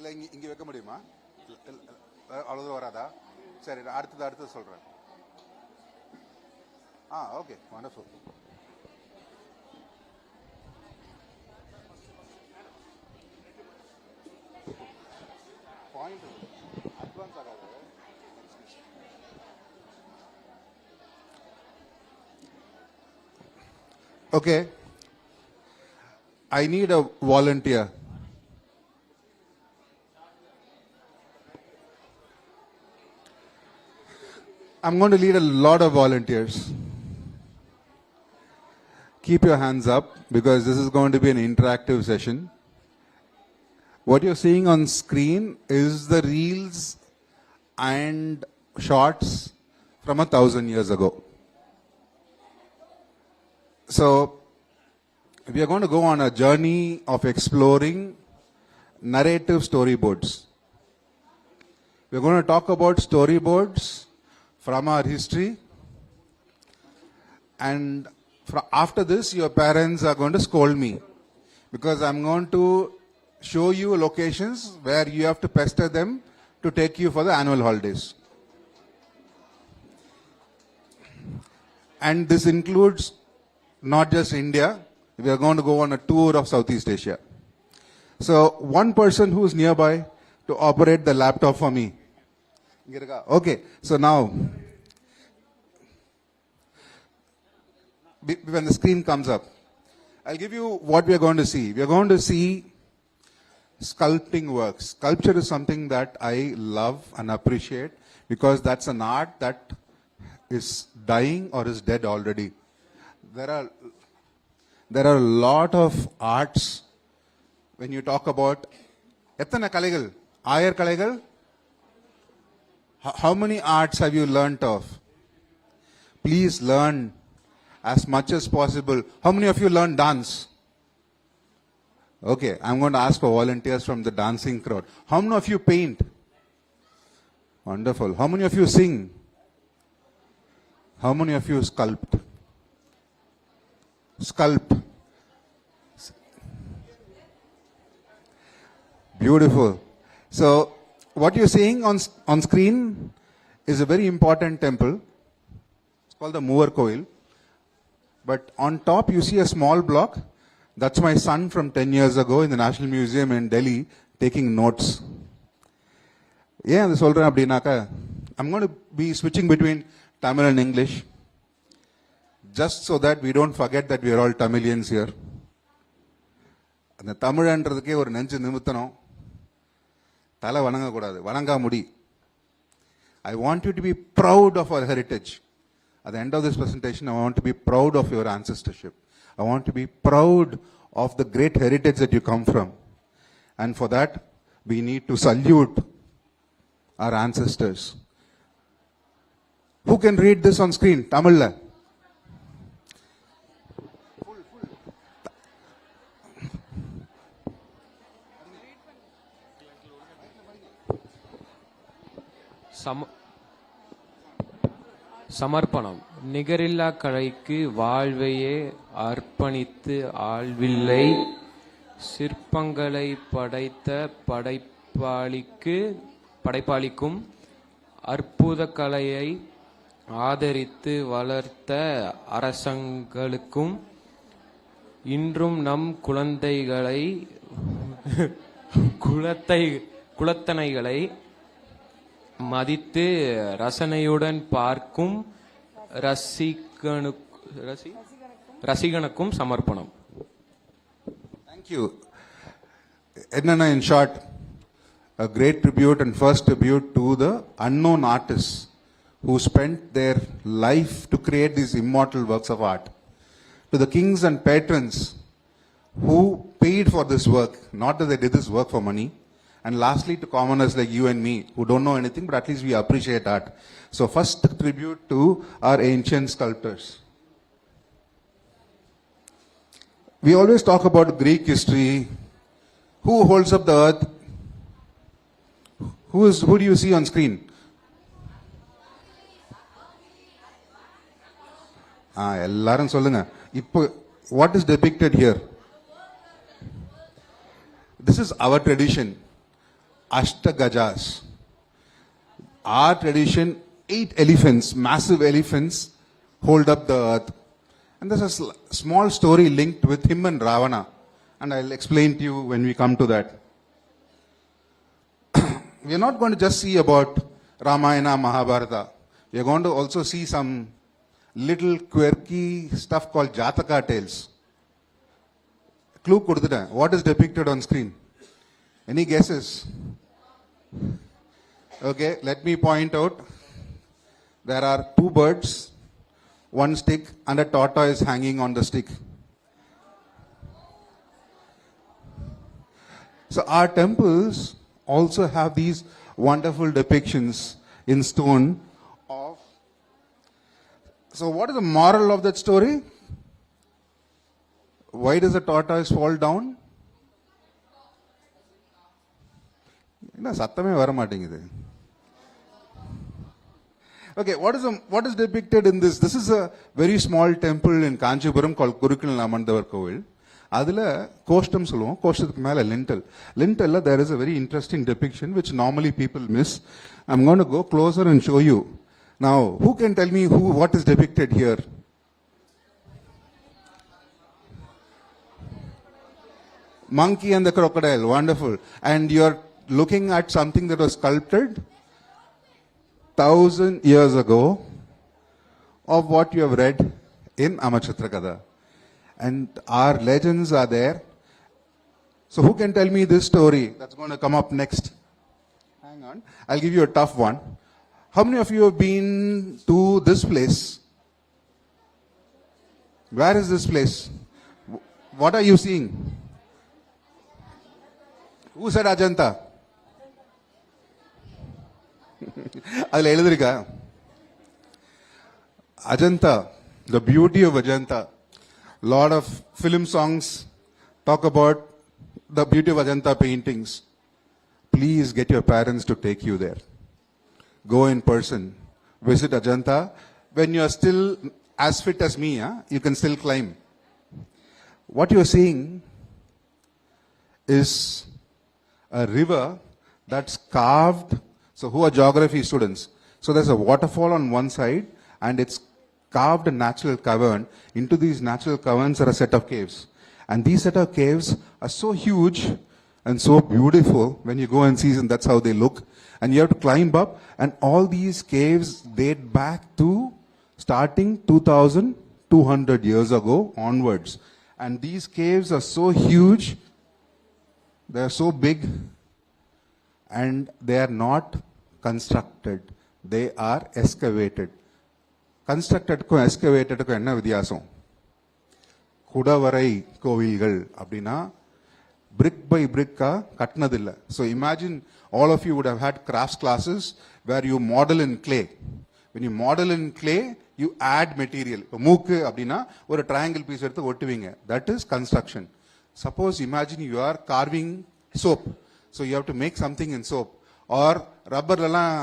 இல்லை இங்கே வைக்க முடியுமா? அவ்வளோ வராதா? சரி, அடுத்தது சொல்கிறேன். Okay, wonderful. பாயிண்ட் அட்வான்ஸ் ஆகாது. Okay, I need a volunteer. I'm going to lead a lot of volunteers. Keep your hands up because this is going to be an interactive session. What you're seeing on screen is the reels and shots from 1,000 years ago. So, we are going to go on a journey of exploring narrative storyboards. We are going to talk about storyboards from our history, and after this, your parents are going to scold me because I'm going to show you locations where you have to pester them to take you for the annual holidays. And this includes not just India, we are going to go on a tour of Southeast Asia. So, one person who is nearby to operate the laptop for me. Okay, so now, when the screen comes up, I'll give you what we are going to see. We are going to see sculpting works. Sculpture is something that I love and appreciate because that's an art that is dying or is dead already. There are a lot of arts when you talk about எத்தனை கலைகள்? 1000 கலைகள்? How many arts have you learnt of? Please learn as much as possible. How many of you learn dance? Okay, I'm going to ask for volunteers from the dancing crowd. How many of you paint? Wonderful. How many of you sing? How many of you sculpt? Sculpt. Beautiful. So, what you're seeing on screen is a very important temple. It's called the Moor Koil. But on top you see a small block. That's my son from 10 years ago in the National Museum in Delhi taking notes. I'm going to be switching between Tamil and English just so that we don't forget that we are all Tamilians here. அந்த தமிழன்றதுக்கே ஒரு நெஞ்சு நிமித்தணும். தலை வணங்க கூடாது, வணங்கா முடி. I want you to be proud of our heritage. At the end of this presentation, I want to be proud of your ancestorship. I want to be proud of the great heritage that you come from. And for that, we need to salute our ancestors. Who can read this on screen? Tamil. சமர்ப்பணம். நிகரில்லா கலைக்கு வாழ்வையே அர்ப்பணித்து ஆழ்வில்லை சிற்பங்களை படைத்த படைப்பாளிக்கும் அற்புத கலையை ஆதரித்து வளர்த்த அரசங்களுக்கும் இன்றும் நம் குலத்தனைகளை மதித்து ரசனையுடன் பார்க்கும் ரசிகனுக்கும் சமர்ப்பணம். Thank you. Enna, in short, a great tribute and first tribute to the unknown artists who spent their life to create these immortal works of art. To the kings and patrons who paid for this work, not that they did this work for money. And lastly, to commoners like you and me, who don't know anything, but at least we appreciate art. So first tribute to our ancient sculptors. We always talk about Greek history. Who holds up the earth? Who do you see on screen? எல்லாரும் சொல்லுங்க. இப்போ what is depicted here? This is our tradition. Ashtagajas. Our tradition, 8 elephants, massive elephants, hold up the earth. And there's a small story linked with him and Ravana. And I'll explain to you when we come to that. We are not going to just see about Ramayana, Mahabharata. We are going to also see some little quirky stuff called Jataka tales. Clue kuduthuta. What is depicted on screen? Any guesses? Okay, let me point out. There are 2 birds, 1 stick, and a tortoise hanging on the stick. So our temples also have these wonderful depictions in stone of. So what is the moral of that story? Why does the tortoise fall down? என்ன சத்தமே வர மாட்டேங்குது. Okay, what is depicted in this? This is a very small temple in Kanchipuram called Kurukil Namandavar Kovil. அதுல கோஷ்டம் சொல்லுவோம். கோஷ்டத்துக்கு மேல லிண்டல்ல there is a very interesting depiction which normally people miss. I'm going to go closer and show you. Now, who can tell me what is depicted here? Monkey and the crocodile, wonderful. And you're looking at something that was sculpted 1,000 years ago of what you have read in Amachitrakada. And our legends are there. So who can tell me this story that's going to come up next? Hang on. I'll give you a tough one. How many of you have been to this place? Where is this place? What are you seeing? Who said Ajanta? அதில் எழுதிருக்கா Ajanta, the beauty of Ajanta. Lot of film songs talk about the beauty of Ajanta paintings. Please get your parents to take you there. Go in person. Visit Ajanta. When you are still as fit as me, you can still climb. What you are seeing is a river that's carved. So who are geography students? So there's a waterfall on one side and it's carved a natural cavern. Into these natural caverns are a set of caves. And these set of caves are so huge and so beautiful. When you go and see them, that's how they look. And you have to climb up. And all these caves date back to starting 2,200 years ago onwards. And these caves are so huge. They are so big. And they are not constructed. They are excavated. கன்ஸ்ட்ரக்டடுக்கும் எஸ்கவேட்டடுக்கும் என்ன வித்தியாசம்? குடவரை கோவில்கள் அப்படின்னா brick by brick கட்டினதில்லை. So imagine all of you would have had crafts classes where you model in clay. When you model in clay, you add material. இப்போ மூக்கு அப்படின்னா ஒரு triangle piece எடுத்து ஒட்டுவீங்க. That is construction. Suppose imagine you are carving soap. So you have to make something in soap. Or ரப்பர்லாம்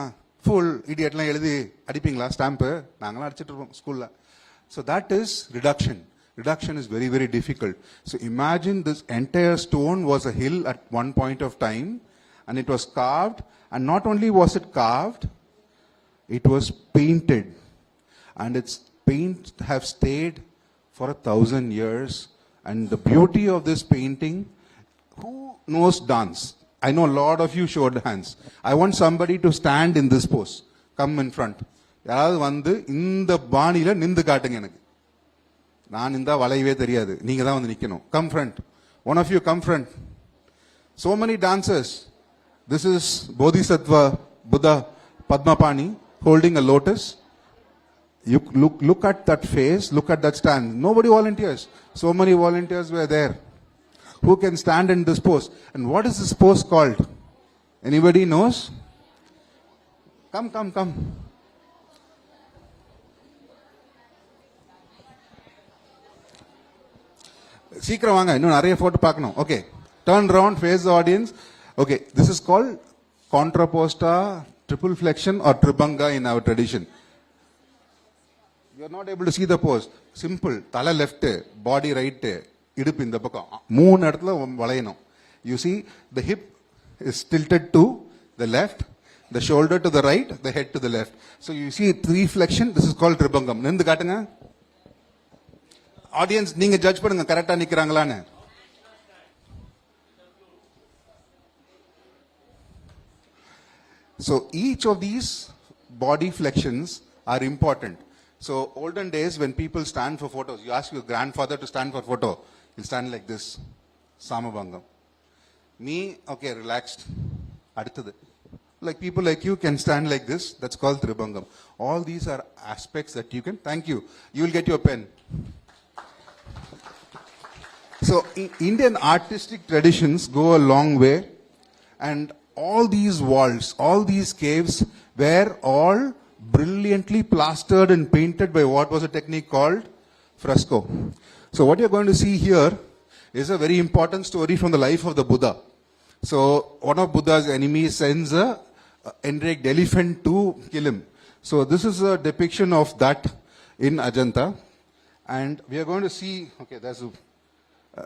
full இடியட்லாம் எழுதி அடிப்பீங்களா stamp? நாங்களாம் அடிச்சிட்டு இருப்போம் ஸ்கூல்ல. So that is reduction. Reduction is very, very difficult. So imagine this entire stone was a hill at one point of time and it was carved, and not only was it carved, it was painted, and its paint have stayed for 1,000 years. And the beauty of this painting, who knows dance? I know a lot of you showed hands. I want somebody to stand in this pose. Come in front. யாராவது வந்து இந்த பாணியில நின்று காட்டுங்க எனக்கு. நான் இந்த வளையவே தெரியாது. நீங்க தான் வந்து நிக்கணும். Come front. One of you come front. So many dancers. This is Bodhisattva Buddha Padmapani holding a lotus. You look at that face, look at that stand. Nobody volunteers. So many volunteers were there. Who can stand in this pose? And what is this pose called? Anybody knows? Come. சீக்கிரம் வாங்க, இன்னும் நிறைய photo பார்க்கணும். Okay, turn round, face the audience. Okay, this is called contrapposto, triple flexion or tribhanga in our tradition. You are not able to see the pose. சிம்பிள். தலை left, body right, இடுப்பு இந்த பக்கம் 3 இடத்துல வளையணும். You see, the hip is tilted to the left, the shoulder to the right, the head to the left. So you see three flexion, this is called tribangam. Nindu kaattunga. Audience, நீங்க judge பண்ணுங்க கரெக்டா நிக்கிறாங்களான்னு. So each of these body flexions are important. So olden days when people stand for photos, you ask your grandfather to stand for photo, he'll stand like this, samabangam. Me, okay, relaxed. Aduthathu. Like people like you can stand like this, that's called tribangam. All these are aspects that you can, thank you, you will get your pen. So Indian artistic traditions go a long way, and all these walls, all these caves were all brilliantly plastered and painted by what was a technique called fresco. So what you're going to see here is a very important story from the life of the Buddha. So one of Buddha's enemies sends a enraged elephant to kill him. So this is a depiction of that in Ajanta, and we are going to see, okay, there's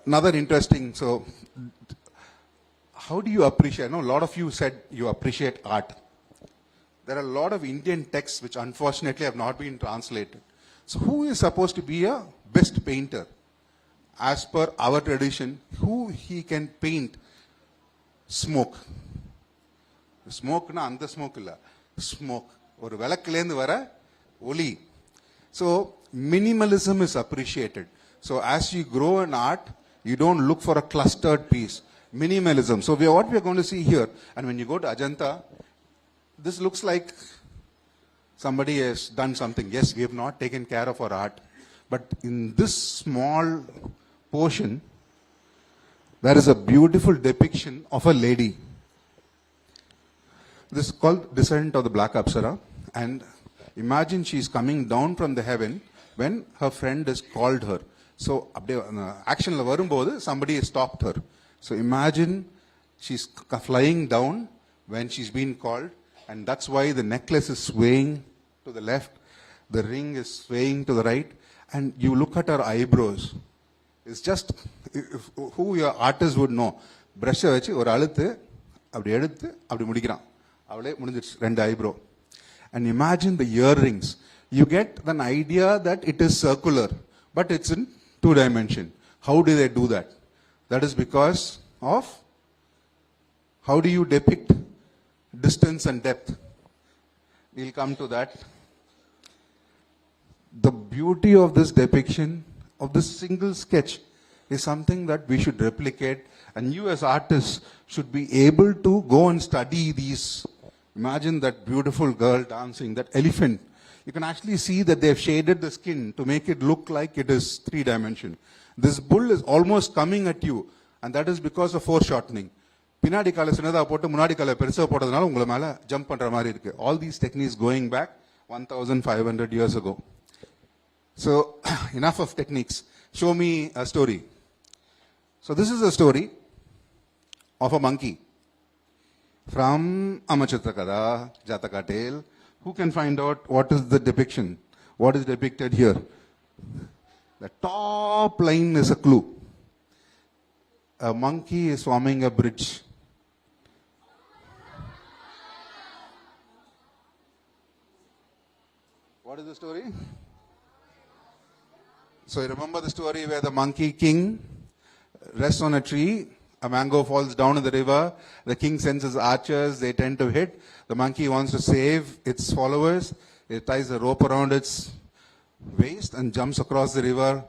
another interesting, so how do you appreciate, I know a lot of you said you appreciate art. There are a lot of Indian texts which unfortunately have not been translated. So who is supposed to be a best painter? As per our tradition, who he can paint smoke. Smoke na and smoke illa. Smoke. Or velakkilendu vara oli. So minimalism is appreciated. So as you grow in art, you don't look for a clustered piece. Minimalism. So what we are going to see here, and when you go to Ajanta, this looks like somebody has done something. Yes, we have not taken care of our art. But in this small portion, there is a beautiful depiction of a lady. This is called Descent of the Black Apsara. And imagine she is coming down from the heaven when her friend has called her. So, action la varumbodhu, somebody has stopped her. So imagine she's flying down when she's been called, and that's why the necklace is swaying to the left, the ring is swaying to the right, and you look at her eyebrows. It's just, who your artist would know. Brush vechi or aluthu, abdi eduthu, abdi mudikiran. Avale mudinjiruchu, rendu eyebrow. And imagine the earrings. You get an idea that it is circular, but it's in 2 dimension. How do they do that? That is because of how do you depict distance and depth. We'll come to that. The beauty of this depiction, of this single sketch, is something that we should replicate, and you as artists should be able to go and study these. Imagine that beautiful girl dancing, that elephant. You can actually see that they have shaded the skin to make it look like it is 3 dimension. This bull is almost coming at you, and that is because of foreshortening. பின்னாடி காலை சின்னதாக போட்டு முன்னாடி காலை பெருசாக போட்டதுனால உங்களை மேலே ஜம்ப் பண்ணுற மாதிரி இருக்கு. All these techniques going back 1,500 years ago. So enough of techniques. Show me a story. So this is a story of a monkey from Amachitrakada, Jataka tale. Who can find out what is the depiction? What is depicted here? The top line is a clue. A monkey is forming a bridge. What is the story? So you remember the story where the monkey king rests on a tree, a mango falls down in the river, the king sends his archers, they tend to hit, the monkey wants to save its followers, it ties a rope around its waist and jumps across the river,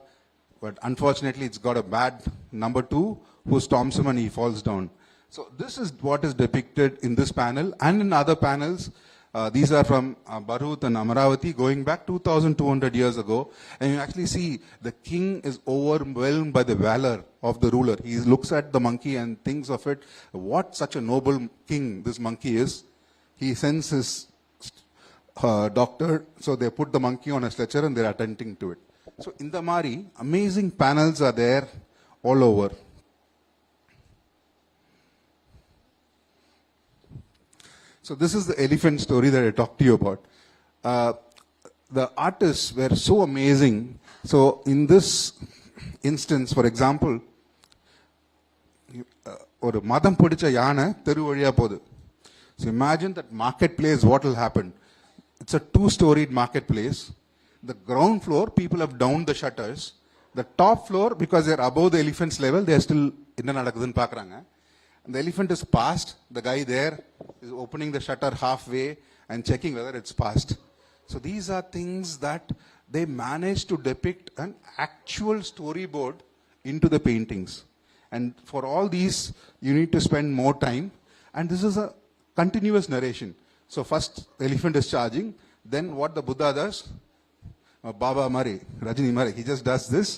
but unfortunately it's got a bad number 2 who storms him and he falls down. So this is what is depicted in this panel and in other panels. These are from Bharut and Amaravati going back 2,200 years ago, and you actually see the king is overwhelmed by the valor of the ruler. He looks at the monkey and thinks of it, what such a noble king this monkey is. He sends his doctor, so they put the monkey on a stretcher and they're attending to it. So in the Mari, amazing panels are there all over. So this is the elephant story that I talked to you about. The artists were so amazing. So in this instance, for example, ஒரு மதம் பிடிச்ச யானை தெரு வழியா போகுது. So imagine that marketplace, what will happen? It's a two-storied marketplace. The ground floor, people have downed the shutters. The top floor, because they're above the elephant's level, they're still என்ன நடக்குதுன்னு பார்க்கறாங்க. And the elephant is passed. The guy there is opening the shutter halfway and checking whether it's passed. So these are things that they manage to depict an actual storyboard into the paintings. And for all these, you need to spend more time. And this is a continuous narration. So first, the elephant is charging. Then what the Buddha does, Baba Mari, Rajini Mari, he just does this,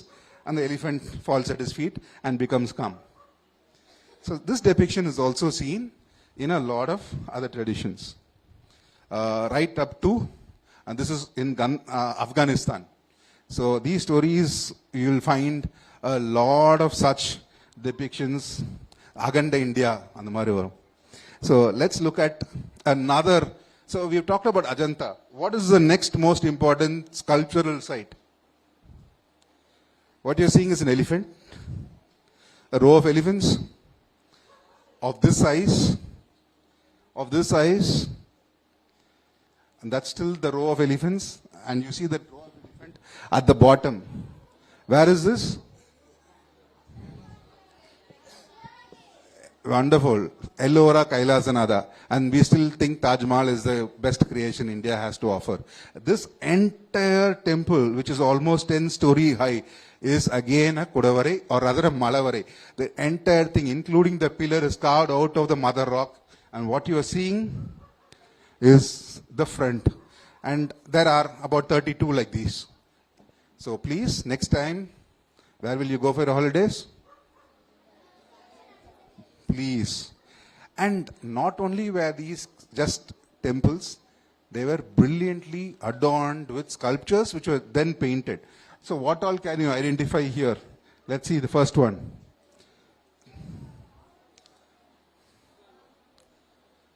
and the elephant falls at his feet and becomes calm. So this depiction is also seen in a lot of other traditions. Right up to, and this is in Afghanistan. So these stories, you will find a lot of such depictions. Aganda India, and the Marivaram. So let's look at another. So we've talked about Ajanta. What is the next most important sculptural site? What you're seeing is an elephant, a row of elephants of this size, and that's still the row of elephants, and you see that row of elephant at the bottom. Where is this? Wonderful. Ellora Kailasanada. And we still think Taj Mahal is the best creation India has to offer. This entire temple, which is almost 10-story high, is again a Kudavare, or rather a Malavare. The entire thing, including the pillar, is carved out of the mother rock. And what you are seeing is the front. And there are about 32 like these. So please, next time, where will you go for your holidays? Please. And not only were these just temples, they were brilliantly adorned with sculptures which were then painted. So what all can you identify here? Let's see the first one.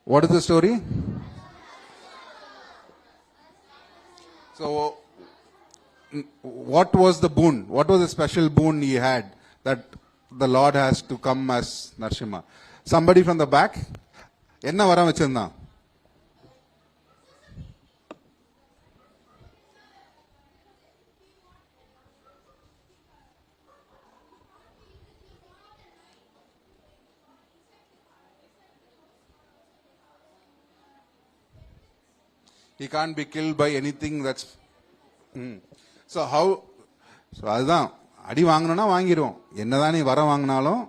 What is the story? So what was the boon? What was the special boon he had that the Lord has to come as Narsimha? Somebody from the back? என்ன வரம் வச்சிருந்தான்? He can't be killed by anything that's... So how... So அதுதான் அடி வாங்கணும்னா வாங்கிடுவோம், என்னதான் நீ வரம் வாங்கினாலும்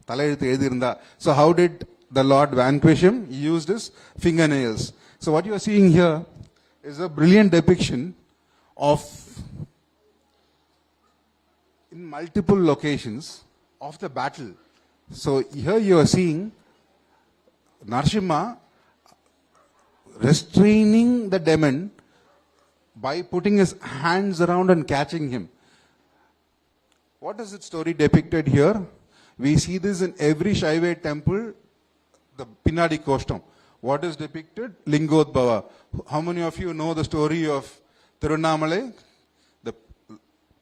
தலையெழுத்து எழுதியிருந்தா. So how did the Lord vanquish him? He used his fingernails. So what you are seeing here is a brilliant depiction of, in multiple locations, of the battle. So here you are seeing Narsimha restraining the demon by putting his hands around and catching him. What is its story depicted here? We see this in every Shaiva temple, the Pinadi Koshtam. What is depicted? Lingodbhava. How many of you know the story of Tirunamalai?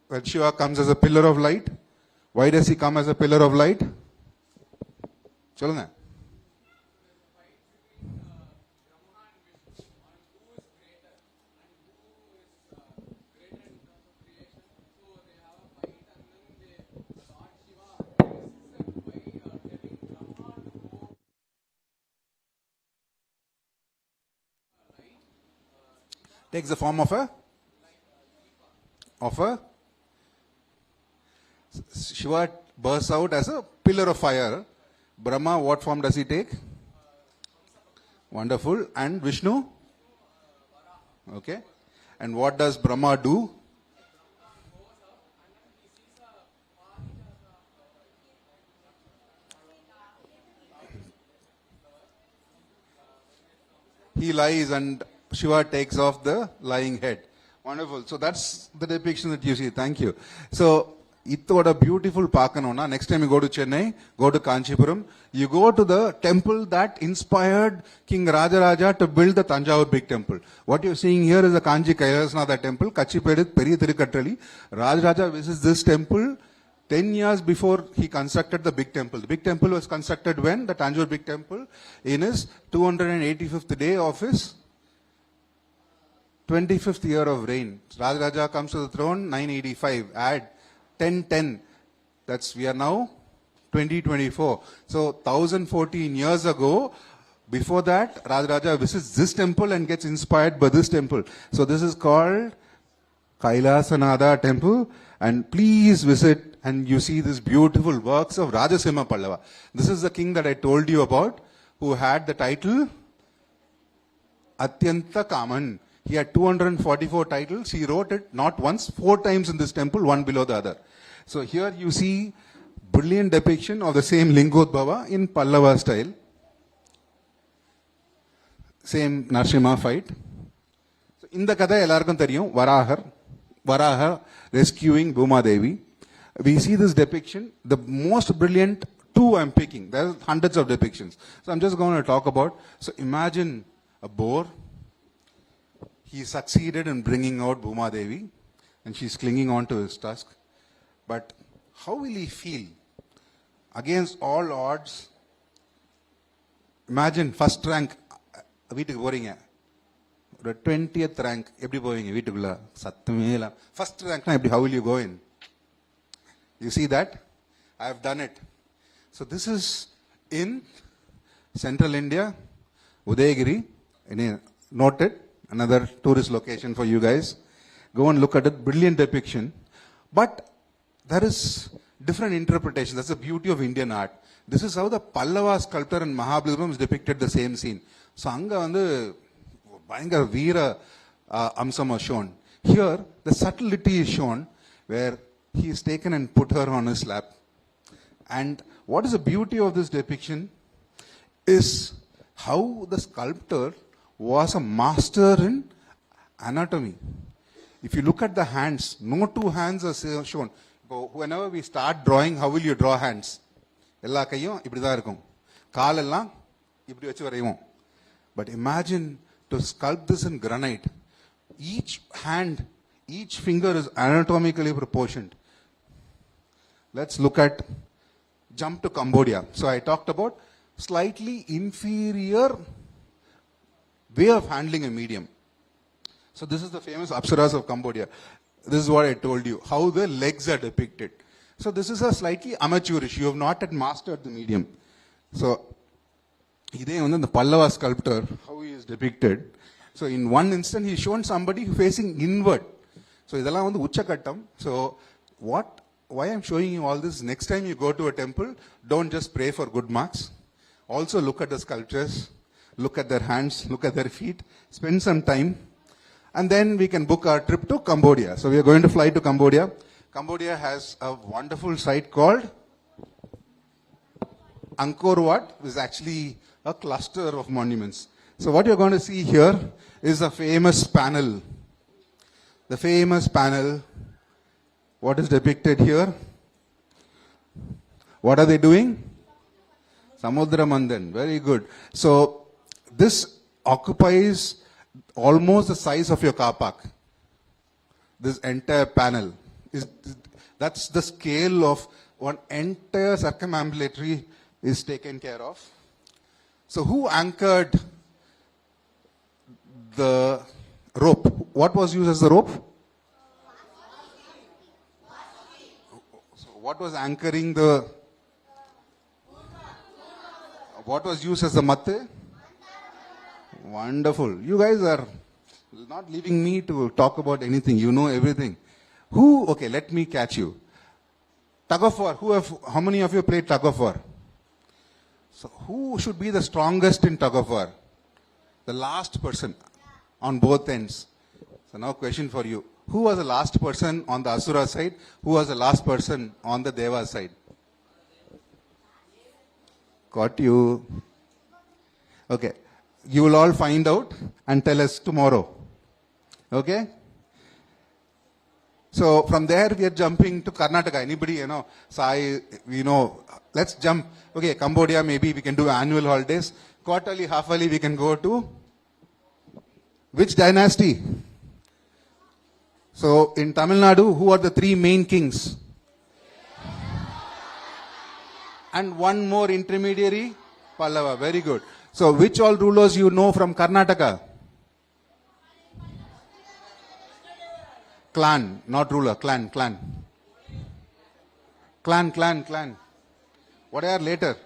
When Shiva comes as a pillar of light. Why does he come as a pillar of light? Chalna. Takes the form of a Shiva bursts out as a pillar of fire. Brahma, what form does he take? Wonderful. And Vishnu? Okay. And what does Brahma do? He lies and Shiva takes off the lying head. Wonderful. So that's the depiction that you see. Thank you. So, ithoda beautiful Pakanona. Next time you go to Chennai, go to Kanchipuram, you go to the temple that inspired King Rajaraja to build the Tanjavur big temple. What you're seeing here is the Kanchi Kailasnatha temple, Kachipedit Periya Tirukattrali. Rajaraja visits this temple 10 years before he constructed the big temple. The big temple was constructed when? The Tanjore big temple in his 285th day of his 25th year of reign. Raj Raja comes to the throne 985. Add 1010. That's, we are now 2024. So 1014 years ago, before that, Raj Raja visits this temple and gets inspired by this temple. So this is called Kailasanada temple. And please visit and you see these beautiful works of Rajasimha Pallava. This is the king that I told you about, who had the title Atyanta Kaman. He had 244 titles. He wrote it not once, 4 times in this temple, one below the other. So here you see brilliant depiction of the same Lingodbhava in Pallava style. Same Narsimha fight. So in the Kada ellarkum theriyum, Varaha rescuing Bhuma Devi. We see this depiction. The most brilliant 2 I'm picking. There are hundreds of depictions. So I'm just going to talk about. So imagine a boar. He succeeded in bringing out Bhuma Devi and she's clinging on to his tusk. But how will he feel? Against all odds, imagine first rank, வீட்டுக்கு போறீங்க, ஒரு 20th rank, எப்படி போவீங்க வீட்டுக்குள்ள? சத்தமே இல்ல. First rank na எப்படி, how will you go in? You see that? I have done it. So this is in central India, Udayagiri. Note it, another tourist location for you guys. Go and look at it, brilliant depiction. But there is different interpretation. That's the beauty of Indian art. This is how the Pallava sculptor in Mahabalipuram is depicted the same scene. So anga vandu bayangara veera amsam was shown. Here the subtlety is shown where he is taken and put her on his lap. And what is the beauty of this depiction is how the sculptor was a master in anatomy. If you look at the hands, no 2 hands are shown. Whenever we start drawing, how will you draw hands? எல்லா கையும் இப்படி தான் இருக்கும், காலெல்லாம் இப்படி வச்சு வரைவோம். But imagine to sculpt this in granite. Each hand, each finger is anatomically proportioned. Let's look at, jump to Cambodia. So I talked about slightly inferior way of handling a medium. So this is the famous Apsaras of Cambodia. This is what I told you, how the legs are depicted. So this is a slightly amateurish. You have not yet mastered the medium. So, idhe on the Pallava sculptor, how he is depicted. So in one instant, he is shown somebody facing inward. So idella on the uchakattam. So why I'm showing you all this? Next time you go to a temple, don't just pray for good marks. Also look at the sculptures, look at their hands, look at their feet, spend some time. And then we can book our trip to Cambodia. So we are going to fly to Cambodia. Cambodia has a wonderful site called Angkor Wat, which is actually a cluster of monuments. So what you're going to see here is a famous panel. The famous panel. What is depicted here? What are they doing? Samudra Mandan. Very good. So this occupies almost the size of your car park. This entire panel. That's the scale of one entire circumambulatory is taken care of. So who anchored the rope? What was used as the rope? So what was anchoring the, what was used as the matte? Wonderful. You guys are not leaving me to talk about anything. You know everything. Who, okay, let me catch you. Tug of war. How many of you played tug of war? So who should be the strongest in tug of war? The last person on both ends. So now question for you. Who was the last person on the Asura side? Who was the last person on the Deva side? Got you. Okay. You will all find out and tell us tomorrow. Okay? So from there we are jumping to Karnataka. Anybody, Sai, let's jump. Okay, Cambodia, maybe we can do annual holidays. Quarterly, half-yearly, we can go to which dynasty? So in Tamil Nadu, who are the 3 main kings? And one more intermediary, Pallava. Very good. So which all rulers you know from Karnataka? Clan, not ruler, clan. Clan. What are later?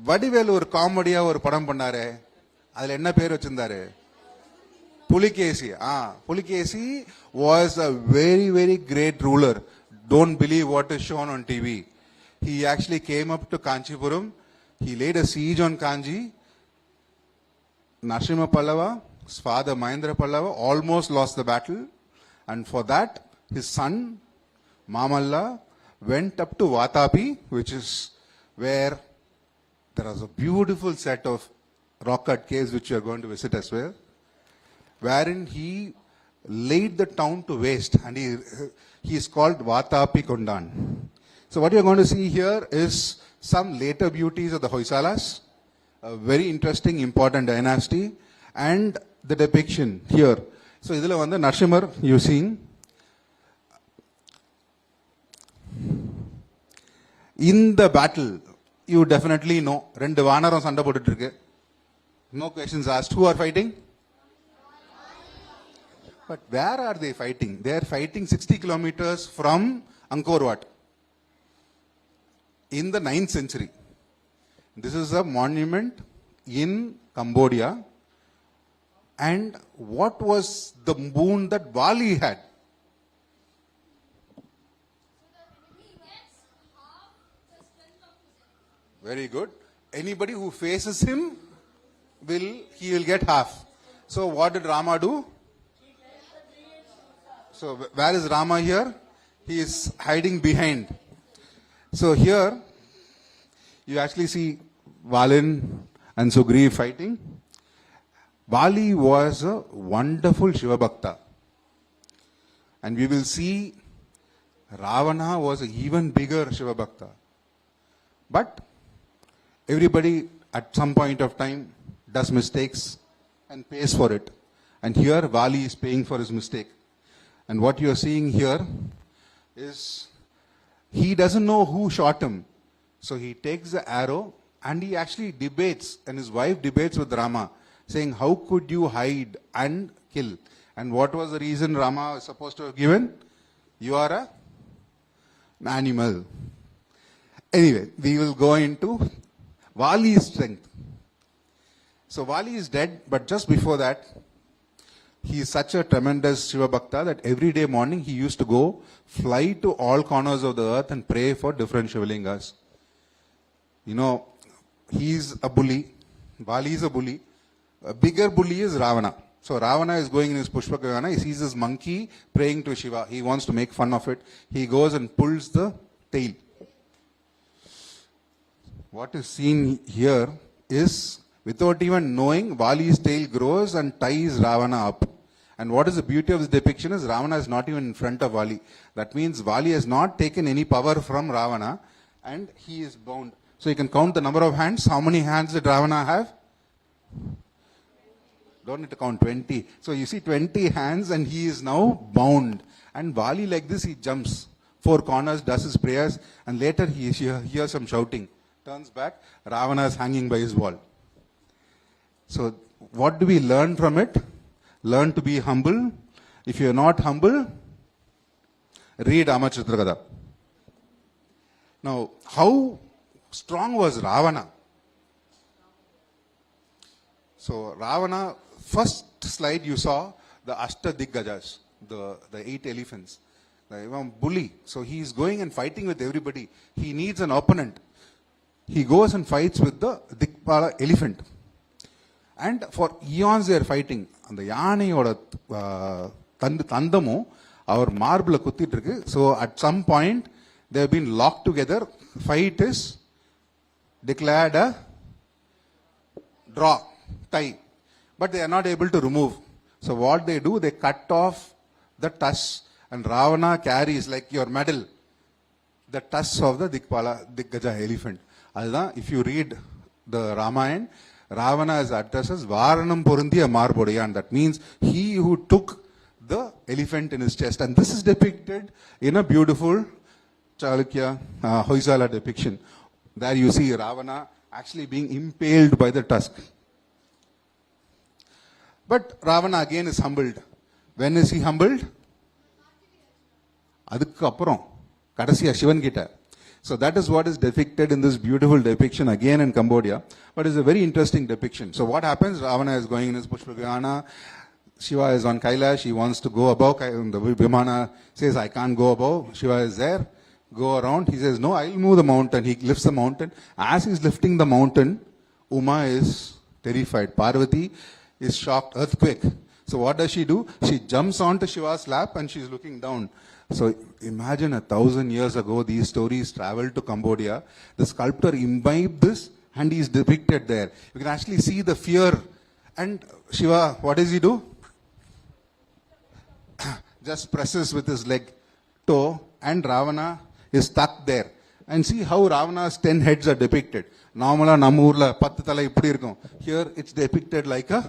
Vadivelu ஒரு காமெடியா ஒரு படம் பண்ணாரு. அதுல என்ன பேர் வச்சிருந்தாரு? Pulikesi. Pulikesi was a very great ruler. Don't believe what is shown on TV. He actually came up to Kanchipuram. He laid a siege on Kanji. Narasimha Pallava, his father Mahendra Pallava, almost lost the battle. And for that, his son Mamalla went up to Vatapi, which is where there was a beautiful set of rock cut caves which you are going to visit as well, wherein he laid the town to waste, and he is called Vatapi Kondan. So what you are going to see here is some later beauties of the Hoysalas, a very interesting important dynasty, and the depiction here. So idhula vanda Narasimhar you seeing. In the battle, you definitely know, rendu vaanaram sanda போட்டுட்டு இருக்கு. No questions asked. Who are fighting? But where are they fighting? They are fighting 60 kilometers from Angkor Wat in the 9th century. This is a monument in Cambodia. And what was the boon that Bali had? Very good. Anybody who faces him he will get half. So what did Rama do? So where is Rama here? He is hiding behind. So here you actually see Valin and Sugriv fighting. Bali was a wonderful Shiva Bhakta. And we will see Ravana was an even bigger Shiva Bhakta. But everybody at some point of time does mistakes and pays for it. And here Vali is paying for his mistake. And what you are seeing here is he doesn't know who shot him. So he takes the arrow and he actually debates, and his wife debates with Rama, saying, how could you hide and kill? And what was the reason Rama was supposed to have given? You are an animal. Anyway, we will go into Vali's strength. So Vali is dead, but just before that, he is such a tremendous Shiva Bhakta that every day morning he used to go fly to all corners of the earth and pray for different Shivalingas. You know, he is a bully. Vali is a bully. A bigger bully is Ravana. So Ravana is going in his Pushpakayana. He sees this monkey praying to Shiva. He wants to make fun of it. He goes and pulls the tail. What is seen here is, without even knowing, Vali's tail grows and ties Ravana up. And what is the beauty of this depiction is Ravana is not even in front of Vali. That means Vali has not taken any power from Ravana and he is bound. So you can count the number of hands. How many hands did Ravana have? Don't need to count 20. So you see 20 hands and he is now bound. And Vali like this, he jumps 4 corners, does his prayers, and later he hears some shouting. Turns back, Ravana is hanging by his wall. So what do we learn from it? Learn to be humble. If you are not humble, read Amachitragatha. Now, how strong was Ravana? So Ravana, first slide you saw the Ashta Diggajas, the 8 elephants. The bully. So he is going and fighting with everybody. He needs an opponent. He goes and fights with the Dikpala elephant. And for eons they are fighting. அந்த யானையோட தந்தமும் அவர் மார்பிள குத்திட்டு இருக்கு. So at some point they have been locked together. Fight is declared a draw, tie. But they are not able to remove. So what they do, they cut off the tusk, and Ravana carries like your medal the tusk of the Diggaja elephant. Adha, if you read the Ramayana, Ravana is addressed as Varanam Porundiya Marbodayan. That means he who took the elephant in his chest. And this is depicted in a beautiful Chalukya, Hoysala depiction. There you see Ravana actually being impaled by the tusk. But Ravana again is humbled. When is he humbled? அதுக்கு அப்புறம் கடைசியா சிவன் கிட்ட. So that is what is depicted in this beautiful depiction again in Cambodia. But it's a very interesting depiction. So what happens? Ravana is going in his Pushpagana. Shiva is on Kailash. He wants to go above. The Vimana says, I can't go above. Shiva is there. Go around. He says, no, I'll move the mountain. He lifts the mountain. As he's lifting the mountain, Uma is terrified. Parvati is shocked. Earthquake. So what does she do? She jumps onto Shiva's lap and she's looking down. So imagine 1,000 years ago, these stories traveled to Cambodia. The sculptor imbibed this and he is depicted there. You can actually see the fear. And Shiva, what does he do? Just presses with his leg, toe, and Ravana is stuck there. And see how Ravana's 10 heads are depicted. Normally, நம்ம ஊர்ல 10 தலை இப்படி இருக்கும். Here it's depicted like a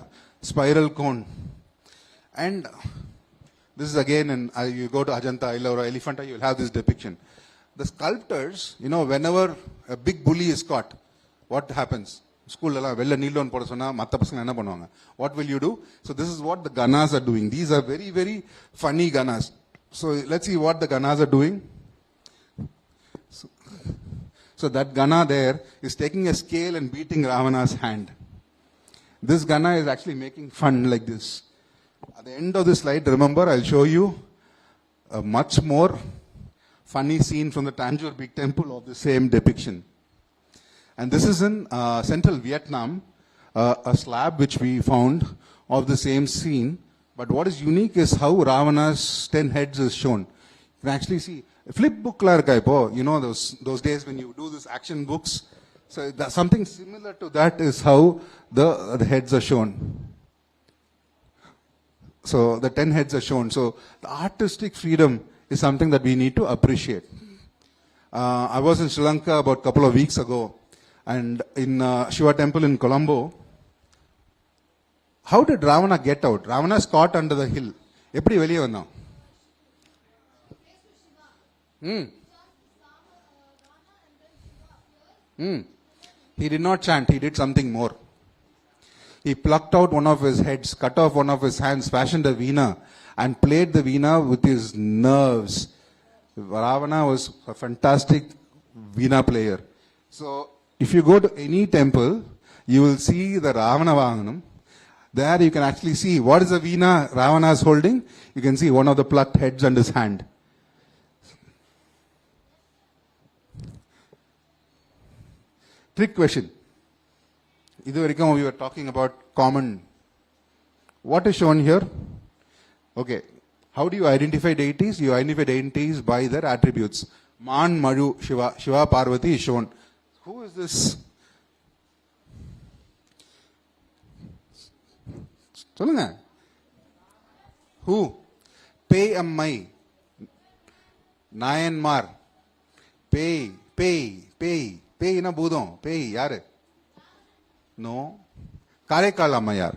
spiral cone. And this is again, and you go to Ajanta, Ellora, Elephanta, you will have this depiction. The sculptors, whenever a big bully is caught, what happens? School vella kneel down poda sonna matta pasanga enna பண்ணுவாங்க? What will you do? So this is what the Ganas are doing. These are very, very funny Ganas. So let's see what the Ganas are doing. So that Gana there is taking a scale and beating Ravana's hand. This Gana is actually making fun like this. At the end of this slide, remember, I'll show you a much more funny scene from the Tanjore Big Temple of the same depiction. And this is in central Vietnam, a slab which we found of the same scene. But what is unique is how Ravana's 10 heads is shown. You can actually see, flip book la irukka ipo, those days when you do this action books. So something similar to that is how the heads are shown. So the 10 heads are shown. So the artistic freedom is something that we need to appreciate. I was in Sri Lanka about a couple of weeks ago, and in Shiva temple in Colombo. How did Ravana get out? Ravana is caught under the hill. எப்படி வெளியே வந்தான்? He did not chant. He did something more. He plucked out one of his heads, cut off one of his hands, fashioned a veena, and played the veena with his nerves. Ravana was a fantastic veena player. So, if you go to any temple, you will see the Ravana Vahanam. There you can actually see what is the veena Ravana is holding. You can see one of the plucked heads on his hand. Trick question. We were talking about common. What is shown here? Okay. How do you identify deities? You identify deities by their attributes. Man, Maju, Shiva. Shiva, Parvati is shown. Who is this? Who? Pay Ammai. Nayanmar. Pay. Ina Budon. Pay. Yare. No. Karekal Ammayar.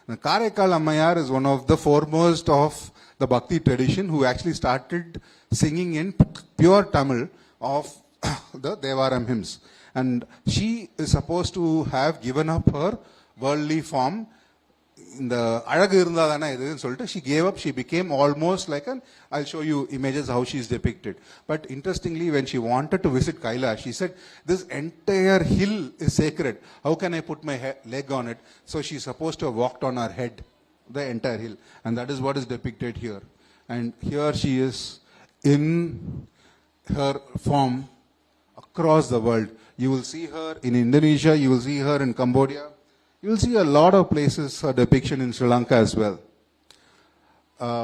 Karekal Ammayar is one of the foremost of the Bhakti tradition who actually started singing in pure Tamil of the Devaram hymns. And she is supposed to have given up her worldly form. She gave up, she became almost like I'll show you images how she's depicted. But interestingly, when she wanted to visit Kailash, she said, this entire hill is sacred. How can I put my leg on it? So she's supposed to have walked on her head, the entire hill. And that is what is depicted here. And here she is in her form across the world. You will see her in Indonesia, you will see her in Cambodia. You will see a lot of places her depiction in Sri Lanka as well.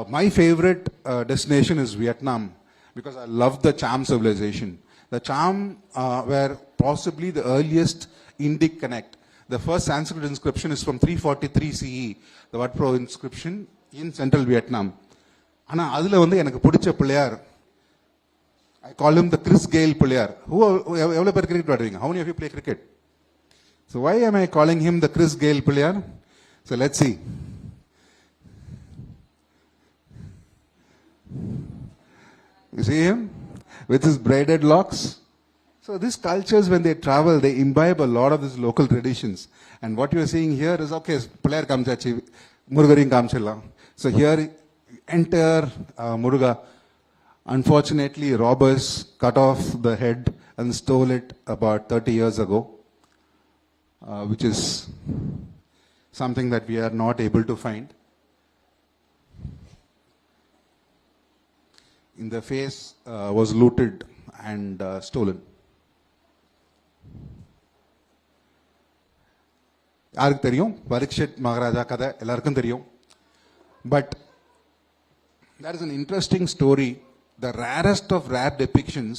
My favorite destination is Vietnam because I love the Cham civilization. The Cham were possibly the earliest Indic connect. The first Sanskrit inscription is from 343 CE, the Wat Pro inscription in central Vietnam. I call him the Chris Gale player. How many of you play cricket? So why am I calling him the Chris Gale player? So let's see. You see him? with his braided locks. So these cultures, when they travel, they imbibe a lot of these local traditions. And what you are seeing here is, okay, player kamchachi, Murugarin kamchilla. So here, enter Muruga. Unfortunately, robbers cut off the head and stole it about 30 years ago, which is something that we are not able to find. In the face was looted and stolen. யாருக்கு தெரியும் பரீட்சித் மகாராஜா கதை எல்லாருக்கும் தெரியும். But that is an interesting story, the rarest of rare depictions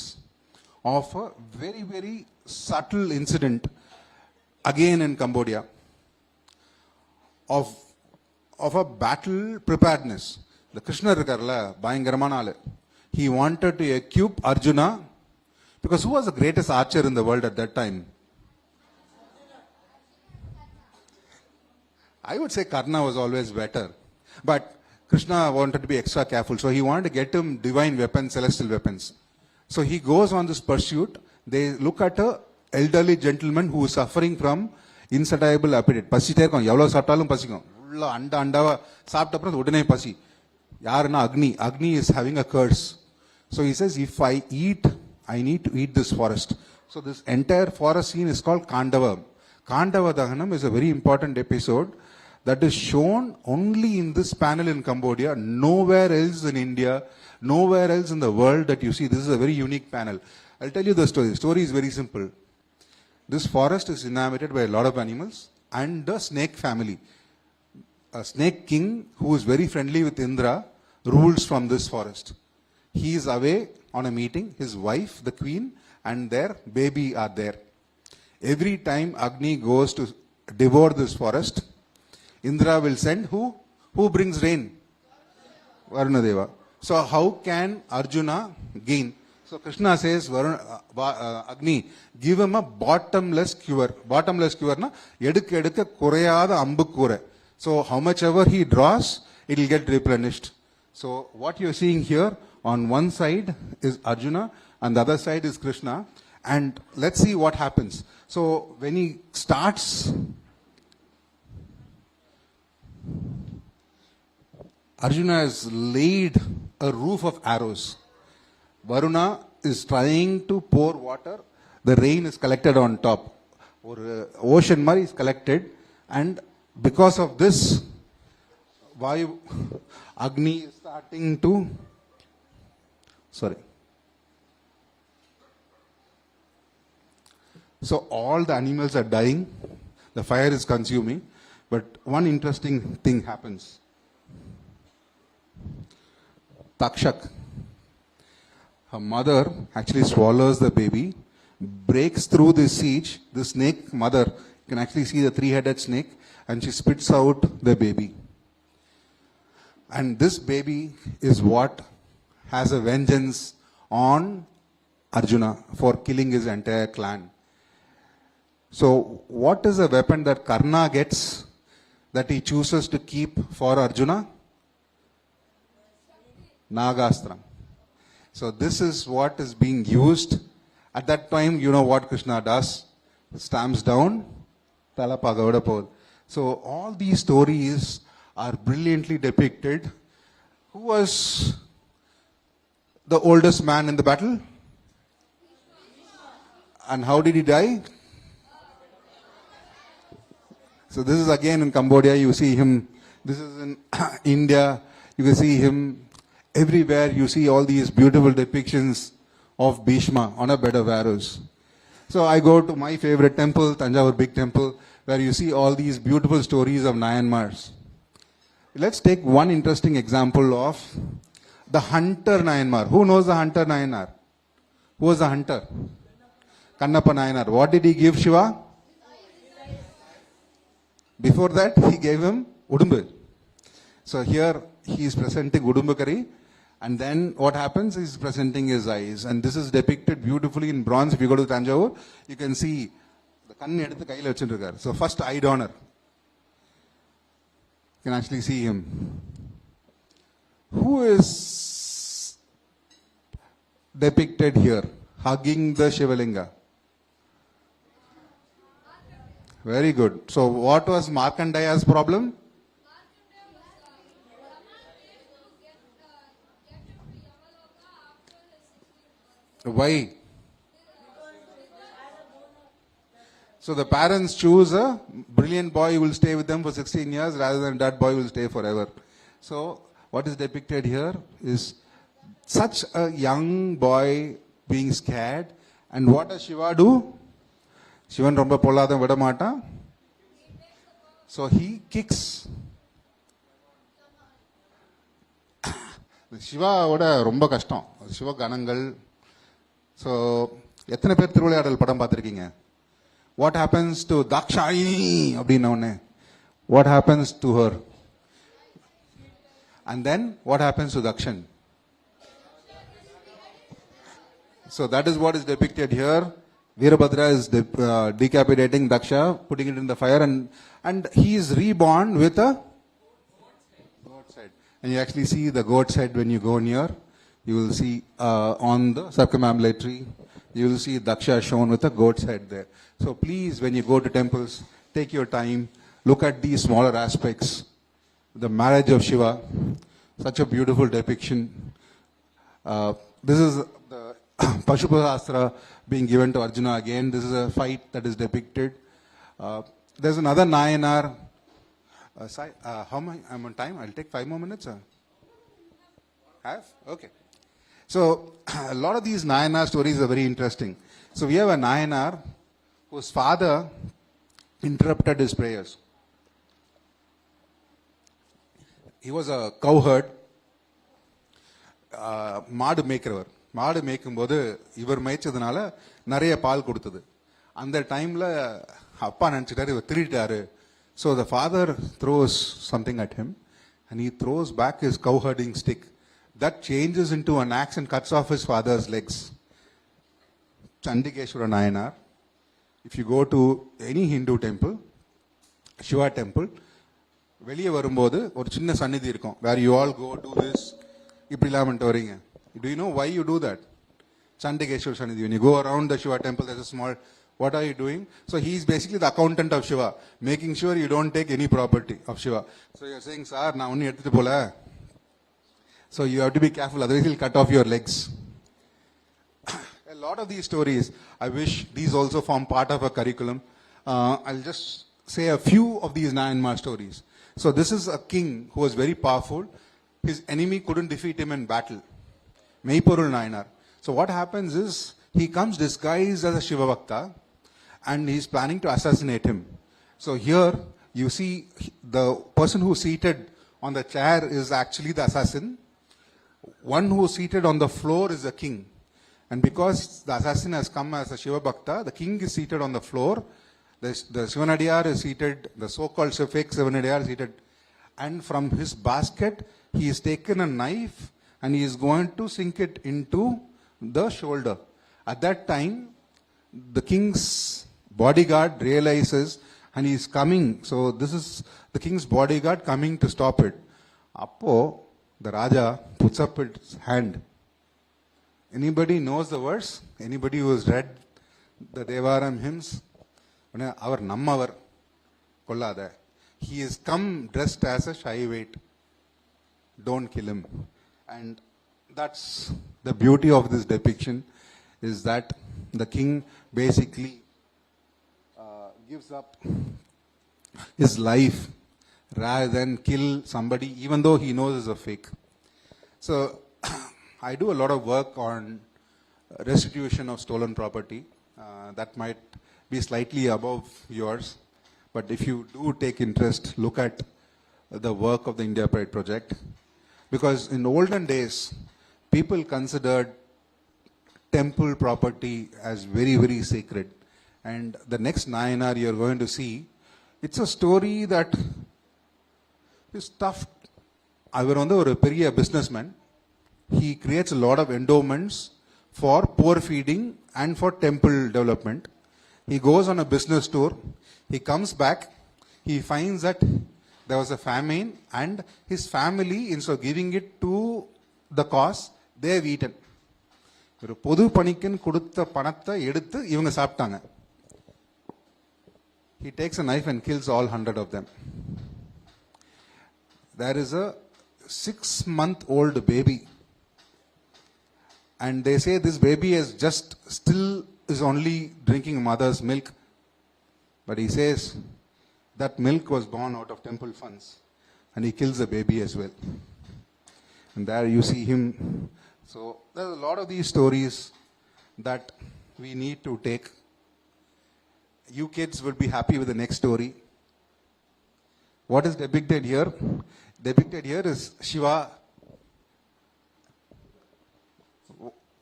of a very, very subtle incident again in Cambodia of a battle preparedness. The Krishna irkarla bayangaramana aalu. He wanted to equip Arjuna, because who was the greatest archer in the world at that time? I would say Karna was always better. But Krishna wanted to be extra careful. So he wanted to get him divine weapons, celestial weapons. So he goes on this pursuit. They look at a elderly gentleman who is suffering from insatiable appetite. Pasite irukkom, evlo saaptalum pasikum. Ulla anda andava saapta appuram udane pasi. Yarna Agni. Agni is having a curse. So he says, if I eat, I need to eat this forest. So this entire forest scene is called Kandava. Kandava Dahanam is a very important episode that is shown only in this panel in Cambodia, nowhere else in India, nowhere else in the world that you see. This is a very unique panel. I'll tell you the story. The story is very simple. This forest is inhabited by a lot of animals and the snake family. A snake king who is very friendly with Indra rules from this forest. He is away on a meeting. His wife, the queen, and their baby are there. Every time Agni goes to devour this forest, Indra will send who? Who brings rain? Varunadeva. So how can Arjuna gain? So Krishna says, Agni, give him a bottomless cure. Bottomless cure na edukka kureyada ambu kure. So how much ever he draws, it will get replenished. So what you are seeing here, on one side is Arjuna and the other side is Krishna. And let's see what happens. So when he starts, Arjuna has laid a roof of arrows. Varuna is trying to pour water. The rain is collected on top. Or ocean mari is collected. And because of this, Vayu, Agni is starting to, So all the animals are dying. The fire is consuming. But one interesting thing happens. Takshak, her mother actually swallows the baby, breaks through the siege. The snake mother, you can actually see the three-headed snake, and she spits out the baby. And this baby is what has a vengeance on Arjuna for killing his entire clan. So what is a weapon that Karna gets that he chooses to keep for Arjuna? Nagastram. So this is what is being used. At that time, you know what Krishna does? Stamps down, Talapagaudapol. So all these stories are brilliantly depicted. Who was the oldest man in the battle? And how did he die? So this is again in Cambodia, you see him. This is in India, you can see him. Everywhere you see all these beautiful depictions of Bhishma on a bed of arrows. So I go to my favorite temple, Tanjavur Big Temple, where you see all these beautiful stories of Nayanmars. Let's take one interesting example of the hunter Nayanmar. Who knows the hunter Nayanar? Who was the hunter? Kannappa Nayanar. What did he give Shiva? Before that, he gave him Udumbu. So here he is presenting Udumbukari, and then what happens is presenting his eyes. And this is depicted beautifully in bronze. If you go to Tanjavur, you can see the kannu eduthu kaiyila vechirukar. So first eye donor. You can actually see him. Who is depicted here? Hugging the Shivalinga. Very good. So what was Markandaya's problem? Why? So the parents choose a brilliant boy who will stay with them for 16 years rather than that boy who will stay forever. So what is depicted here is such a young boy being scared. And what does Shiva do? Shivan romba polladam vidamata. So he kicks. Shiva oda romba kashtam. Shiva ganangal. So எத்தனை பேர் திருவிளையாடல் படம் பார்த்திருக்கீங்க? What happens to Dakshayini அப்படின்ன உடனே? What happens to her? And then what happens to Dakshan? So that is what is depicted here. Veerabhadra is decapitating Daksha, putting it in the fire, and he is reborn with a goat's head. And you actually see the goat's head when you go near. You will see on the circumambulatory, you will see Daksha shown with a goat's head there. So please, when you go to temples, take your time, look at these smaller aspects. The marriage of Shiva, such a beautiful depiction. This is the Pashupasastra being given to Arjuna again. This is a fight that is depicted. There's another Nayanar. How am I'm on time? I'll take 5 more minutes. Have? Okay. So a lot of these Nayanar stories are very interesting. So we have a Nayanar whose father interrupted his prayers. He was a cowherd, மாடு மேய்க்கிறவர். மாடு மேய்க்கும் போது இவர் மேய்ச்சதுனால நிறைய பால் கொடுத்தது. அந்த டைம்ல அப்பா நினைச்சிட்டாரு இவர் திருடிட்டாரு. So the father throws something at him and he throws back his cowherding stick. That changes into an axe and cuts off his father's legs. Chandikeshwara Nayanar. If you go to any Hindu temple, Shiva temple, வெளியே வரும்போது ஒரு சின்ன சந்நிதி இருக்கும். Where you all go do this. இப்படிலாம் பண்ணிட்டு வரீங்க. Do you know why you do that? Chandikeshwar Sannidhi. When you go around the Shiva temple, there's a small, what are you doing? So he's basically the accountant of Shiva, making sure you don't take any property of Shiva. So you're saying, sir, நான் ஒன்னும் எடுத்துட்டு போல. So you have to be careful, otherwise he'll cut off your legs. A lot of these stories, I wish these also form part of a curriculum. I'll just say a few of these Nayanmar stories. So this is a king who was very powerful. His enemy couldn't defeat him in battle. Meipurul Nayanar. So what happens is, he comes disguised as a Shiva Bhakta and he's planning to assassinate him. So here you see the person who's seated on the chair is actually the assassin. One who's seated on the floor is the king. And because the assassin has come as a Shiva Bhakta, the king is seated on the floor. The Shivanadiyar is seated, the so-called fake Shivanadiyar is seated. And from his basket, he has taken a knife and he is going to sink it into the shoulder. At that time, the king's bodyguard realizes and he is coming. So this is the king's bodyguard coming to stop it. Appo, the Raja puts up his hand. Anybody knows the verse? Anybody who has read the Devaram hymns? Our Nammavar Kollada. He has come dressed as a Shaivate. Don't kill him. And that's the beauty of this depiction, is that the king basically gives up his life rather than kill somebody, even though he knows it's a fake. So I do a lot of work on restitution of stolen property. That might be slightly above yours. But if you do take interest, look at the work of the India Pride project. Because in olden days, people considered temple property as very, very sacred. And the next Nayanar you're going to see, it's a story that is tough. அவர் வந்து ஒரு பெரிய businessman. He creates a lot of endowments for poor feeding and for temple development. He goes on a business tour. He comes back. He finds that there was a famine and his family, instead of giving it to the cause, they have eaten. ஒரு பொது பணிக்குன்னு கொடுத்த பணத்தை எடுத்து இவங்க சாப்பிட்டாங்க. He takes a knife and kills all 100 of them. There is a 6-month-old baby, and they say this baby is just still is only drinking mother's milk, but he says that milk was born out of temple funds, and he kills the baby as well. And there you see him. So there's a lot of these stories that we need to take. You kids will be happy with the next story. What is depicted here? Depicted here is Shiva.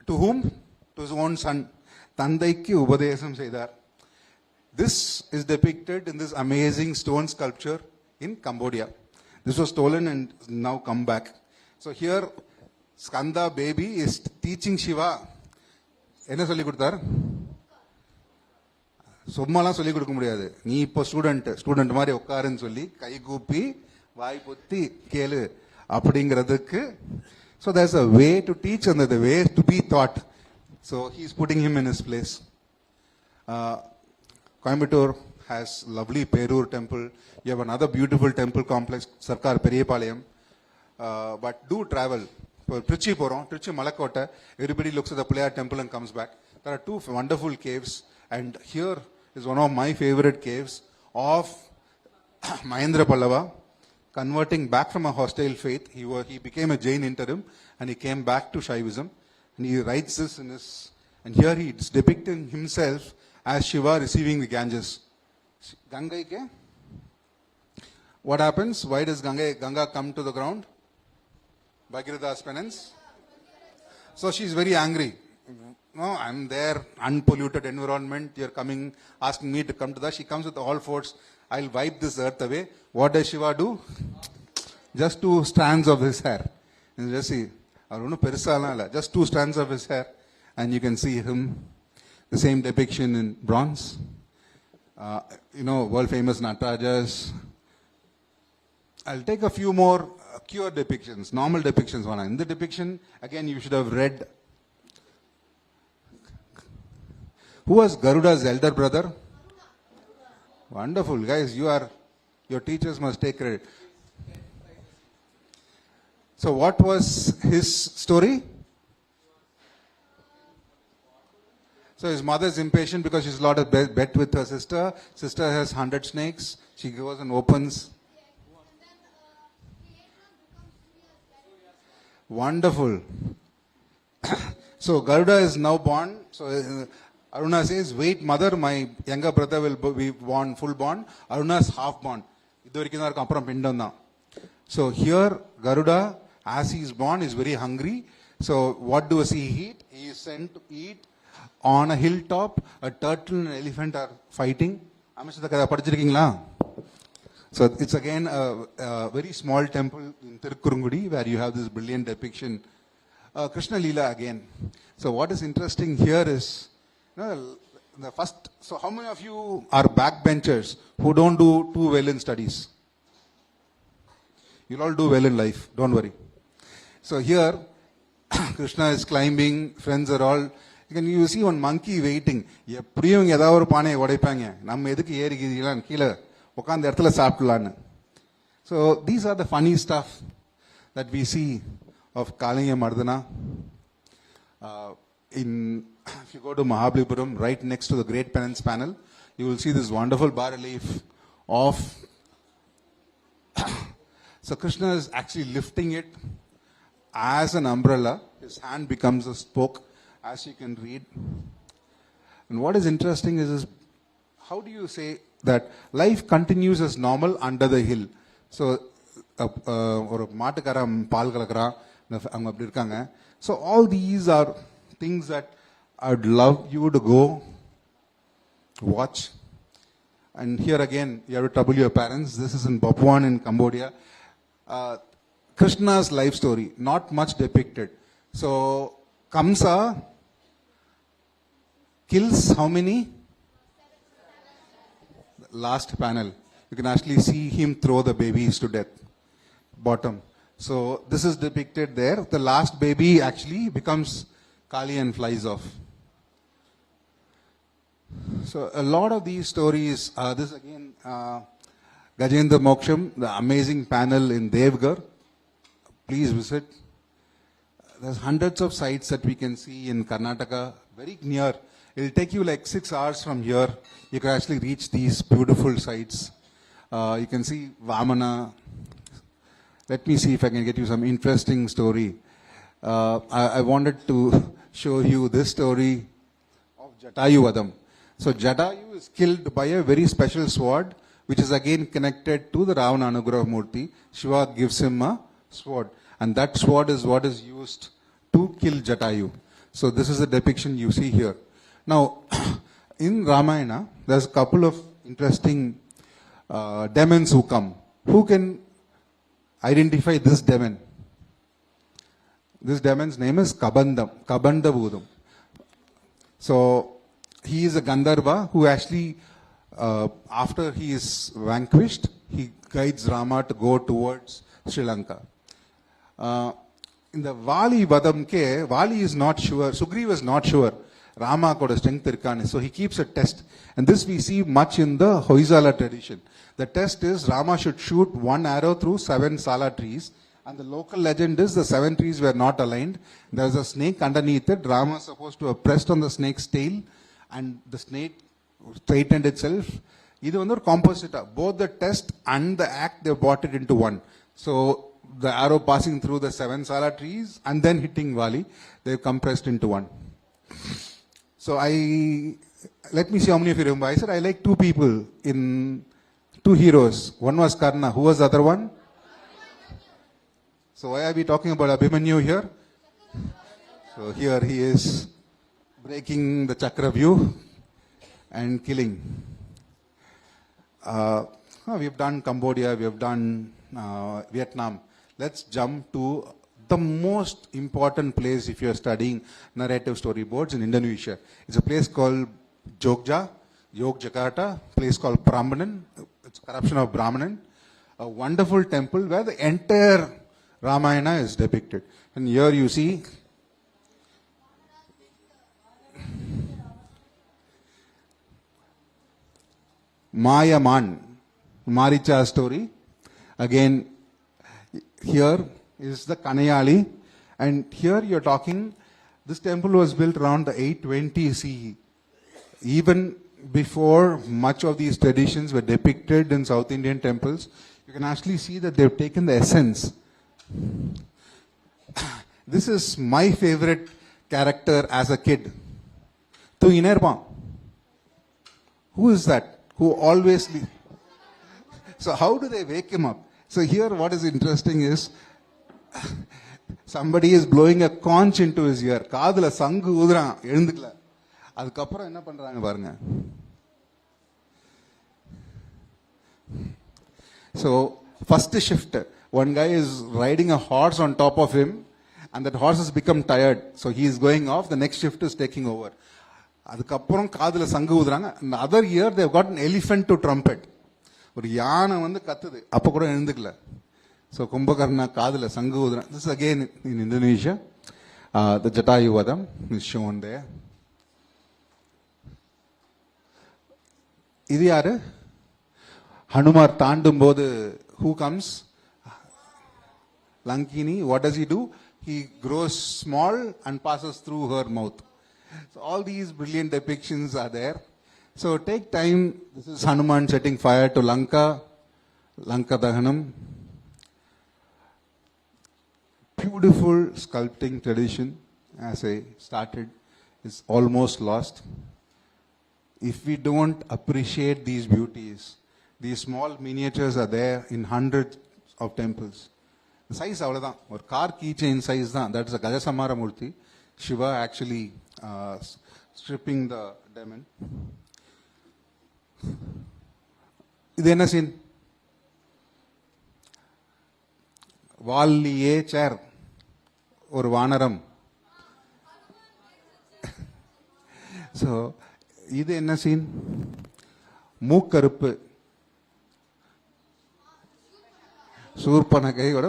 To whom? To his own son. Tandaikku Ubadesam Seidar. This is depicted in this amazing stone sculpture in Cambodia. This was stolen and now come back. So here, Skanda baby is teaching Shiva. என்ன சொல்லி கொடுத்தார்? சும்மாலாம் சொல்லி கொடுக்க முடியாது. நீ இப்போ student மாதிரி உட்காருன்னு சொல்லி கை கூப்பி வாய் பொத்தி கேளு அப்படிங்கிறதுக்கு. So there's a way to teach and the way to be taught. So he's putting him in his place. Coimbatore has lovely Perur temple. You have another beautiful temple complex, Sarkar Periyapalayam. But do travel. Trichy porom, Trichy Malakota. Everybody looks at the Playar temple and comes back. There are two wonderful caves, and here is one of my favorite caves of Mahendra Pallava, converting back from a hostile faith. He became a Jain interim, and he came back to Shaivism. And he writes this in his, and here he is depicting himself as Shiva receiving the Ganges. Ganga ke? What happens? Why does Ganga come to the ground? Bhagirath's penance. So she's very angry. No, I'm there, unpolluted environment. You're coming, asking me to come to that. She comes with all force. I'll wipe this earth away. What does Shiva do? Just 2 strands of his hair. And just see, just 2 strands of his hair. And you can see him, the same depiction in bronze. World famous Natarajas. I'll take a few more cure depictions, normal depictions. In the depiction, again, you should have read. Who was Garuda's elder brother? Wonderful, guys. Your teachers must take credit. So what was his story? So his mother is impatient because she's lost a bet with her sister. Sister has 100 snakes. She goes and opens. Wonderful. So Garuda is now born. So Aruna says, wait mother, my younger brother will be born, full born. Aruna is half born. So here Garuda, as he is born, is very hungry. So what does he eat? He is sent to eat on a hilltop. A turtle and an elephant are fighting. So it's again a very small temple in Tirukkurungudi where you have this brilliant depiction. Krishna Leela again. So what is interesting here is, the first, so how many of you are backbenchers who don't do too well in studies? You'll all do well in life, don't worry. So here, Krishna is climbing, friends are all, you see one monkey waiting. So these are the funny stuff that we see of Kaliya Mardana. If you go to Mahabalipuram, right next to the Great Penance panel, you will see this wonderful bas-relief of so Krishna is actually lifting it as an umbrella. His hand becomes a spoke, as you can read. And what is interesting is how do you say that life continues as normal under the hill? So ஒரு மாட்டுக்காரன் பால் கலக்குறான், அவங்க அப்படி இருக்காங்க. So all these are things that I would love you to go watch. And here again, you have to trouble your parents. This is in Papuan in Cambodia. Krishna's life story, not much depicted. So Kamsa kills how many? Last panel. You can actually see him throw the babies to death. Bottom. So this is depicted there. The last baby actually becomes Kali and flies off. So a lot of these stories, this again, Gajendra Moksham, the amazing panel in Devgar. Please visit. There's hundreds of sites that we can see in Karnataka, very near. It'll take you like 6 hours from here. You can actually reach these beautiful sites. You can see Vamana. Let me see if I can get you some interesting story. I wanted to show you this story of Jatayu Vadam. So Jatayu is killed by a very special sword, which is again connected to the Ravana Anugrah Murti. Shiva gives him a sword. And that sword is what is used to kill Jatayu. So this is the depiction you see here. Now, in Ramayana, there's a couple of interesting demons who come. Who can identify this demon? This demon's name is Kabandabudam. So, he is a Gandharva who actually, after he is vanquished, he guides Rama to go towards Sri Lanka. In the Vali Vadamke, Vali is not sure, Sugriva is not sure Rama koda strength irkanu. So he keeps a test. And this we see much in the Hoysala tradition. The test is Rama should shoot one arrow through 7 sala trees. And the local legend is the 7 trees were not aligned. There's a snake underneath it. Rama is supposed to have pressed on the snake's tail. And the snake straightened itself. This is a composite. Both the test and the act, they brought it into one. So the arrow passing through the 7 sala trees and then hitting Vali, they've compressed into one. So let me see how many of you remember. I said I like 2 people in 2 heroes. One was Karna. Who was the other one? So why are we talking about Abhimanyu here? So here he is breaking the Chakravyu and killing. We have done Cambodia, we have done Vietnam. Let's jump to the most important place if you are studying narrative storyboards in Indonesia. It's a place called Yogyakarta, a place called Prambanan. It's a corruption of Brahmanan. A wonderful temple where the entire Ramayana is depicted. And here you see Mayaman, Maricha story. Again, here is the Kanayali. And here you're talking, this temple was built around the 820 CE. Even before much of these traditions were depicted in South Indian temples, you can actually see that they've taken the essence. This is my favorite character as a kid. Tu Inerma. Who is that? Who always... So how do they wake him up? So here what is interesting is, somebody is blowing a conch into his ear. காதுல சங்கு ஊதுறான், எழுந்துக்கல. அதுக்கப்புறம் என்ன பண்றாங்க பாருங்க. So first shift, one guy is riding a horse on top of him and that horse has become tired. So he is going off, the next shift is taking over. அதுக்கப்புறம் காதுல சங்கு ஊதுறாங்க. In the other ear they have got an elephant to trumpet. ஒரு யானை வந்து கத்துது, அப்ப கூட எழுந்துக்கல. So Kumbhakarna காதுல சங்கு ஊதுறான். This is again in Indonesia. The Jatayu Vadam is shown there. இது யாரு? Hanuman தாண்டும் போது who comes? Lankini. What does he do? He grows small and passes through her mouth. So all these brilliant depictions are there. So take time. This is Hanuman setting fire to Lanka. Lanka Dahanam. Beautiful sculpting tradition, as I started, is almost lost. If we don't appreciate these beauties, these small miniatures are there in hundreds of temples. The size avladhaan, or car keychain size dhaan. That is a Gajasamara Murti. Shiva actually stripping the demon. Idu enna scene? Valliye chair. ஒரு வானரம். So இது என்ன scene? மூக்கருப்பு. சூர்பனகையோட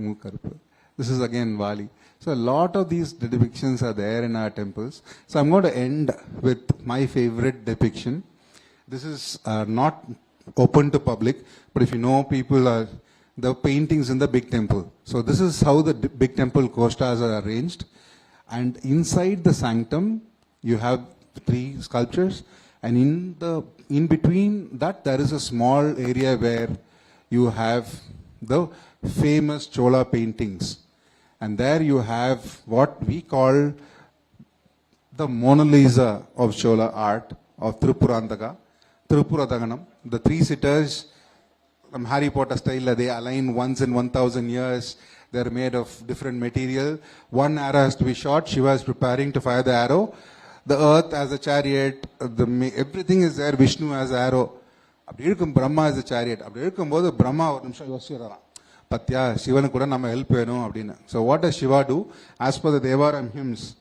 மூக்கருப்பு. This is again Vali. So a lot of these depictions are there in our temples. So I'm going to end with my favorite depiction. This is not open to public, but if you know, people are the paintings in the big temple. So this is how the big temple kostas are arranged. And inside the sanctum, you have 3 sculptures. And in between that, there is a small area where you have the famous Chola paintings. And there you have what we call the Mona Lisa of Chola art of Tripuradaganam. The 3 sitters from Harry Potter style, they align once in 1,000 years. They're made of different material. One arrow has to be shot. Shiva is preparing to fire the arrow. The earth as a chariot, everything is there. Vishnu as arrow. Brahma as a chariot. Brahma Patya, Shiva kuda nama help vedum. So what does Shiva do? As per the Devaram hymns,